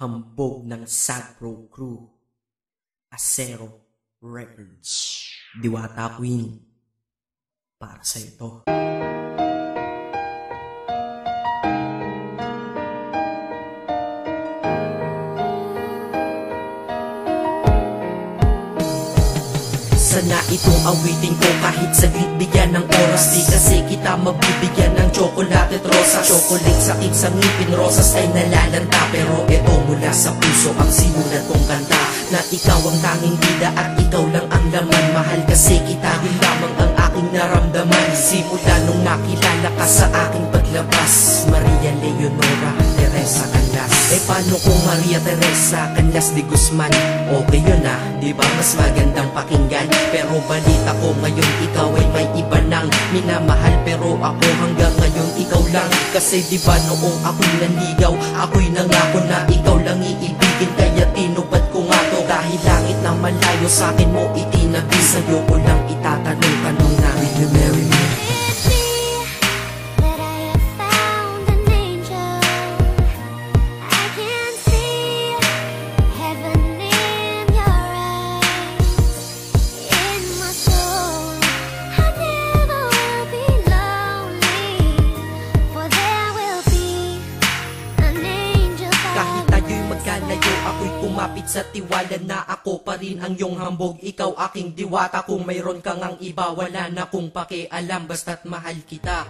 Hambog ng Sagpro Crew, Acero Records, Diwata Queen, para sa ito. Sana itong awitin ko kahit saglit bigyan ng oras. Di kasi kita mabibigyan ng tsokolate at rosas. Chocolate sakit sa ngipin, rosas ay nalalanta. Pero eto mula sa puso ang simulan kong kanta, na ikaw ang tanging bida at ikaw lang ang laman. Mahal kasi kita, yun lamang ang aking naramdaman. Simula nung nakilala ka sa aking paglabas, Maria Leonora Teresa Canlas. Eh paano kung Maria Teresa Canlas de Guzman? Okay yun ah, di ba mas magandang pakinggan? Pero balita ko ngayon ikaw ay may iba nang minamahal. Pero ako hanggang ngayon ikaw lang. Kasi di ba noong ako'y nanligaw, ako'y nangako na ikaw lang iibigin. Kaya tinupad ko nga to, dahil langit na malayo sa akin mo itinabi. Sa'yo ko lang itatanong-tanong na, will you marry me? Ako'y kumapit sa tiwala na ako pa rin ang iyong hambog. Ikaw aking diwata, kung mayroon kang ang iba, wala na kung pakialam, basta't mahal kita,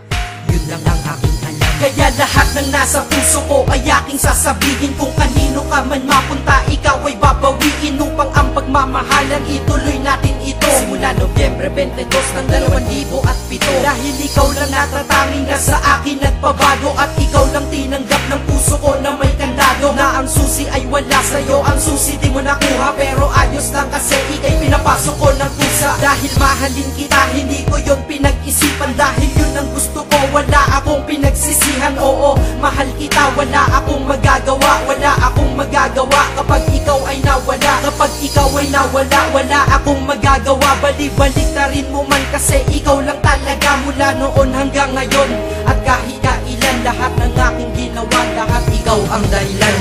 yun lang ang aking alam. Kaya lahat ng nasa puso ko ay aking sasabihin. Kung kanino ka man mapunta, ikaw ay babawiin, upang ang pagmamahalan ituloy natin ito. Simula Nobyembre 22 ng 2007, dahil ikaw lang natatanging na sa akin nagpabago. At ikaw lang tinanggap ng puso ko na may kandado, na ang susi ay wala sa'yo, ang susi di mo nakuha. Pero ayos lang kasi ika'y pinapasok ko ng kusa. Dahil mahalin kita, hindi ko yun pinag-isipan. Dahil yun ang gusto ko, wala akong pinagsisihan. Oo, mahal kita, wala akong magagawa. Wala akong magagawa kapag ikaw ay nawala. Kapag ikaw ay nawala, wala akong magagawa. Balik-balik na rin mo man kasi ikaw lang talaga, mula noon hanggang ngayon. At kahit kailan, lahat ng aking ginawa, lahat ikaw ang dahilan.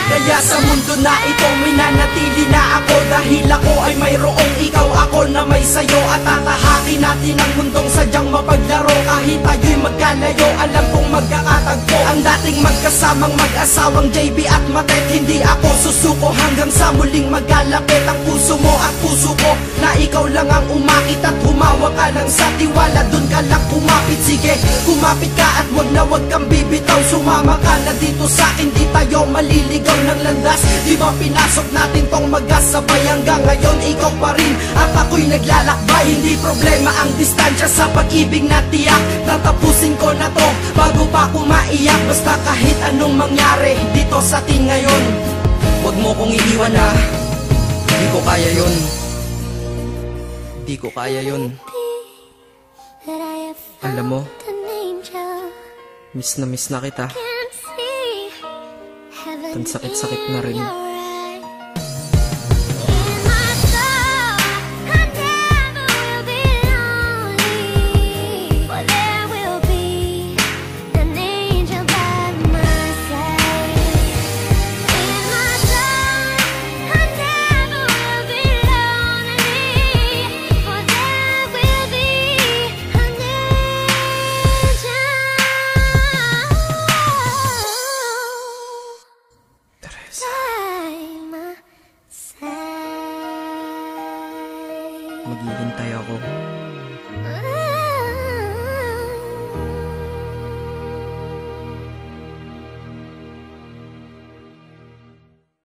Kaya sa mundo na ito may nanatili na ako, dahil ako ay mayroong ikaw, ako na may sayo. At tatahakin natin ang mundong sadyang mapaglaro. Kahit tayo'y magkalayo, alam kong magkakatagpo. Ang dating magkasamang mag-asawang JB at Matet, hindi ako susuko hanggang sa muling magkalapit ang puso mo at puso ko, na ikaw lang ang umakit at humawa ka lang sa tiwala. Dun ka lang kumapit, sige kumapit ka at wag na wag kang bibitaw. Sumama ka na dito sa akin, di tayo maliligaw ng landas. Di ba pinasok natin tong magkasabay, hanggang ngayon ikaw pa rin at ako'y naglalakbay. Hindi problema ang distansya sa pag-ibig na tiyak, tatapusin ko na to bago pa ako maiyak. Basta kahit anong mangyari dito sa atin ngayon, wag mo kong iiwan na, di ko kaya yun. Di ko kaya yun. Alam mo, miss na kita. Ang sakit-sakit na rin. Maghihintay ako.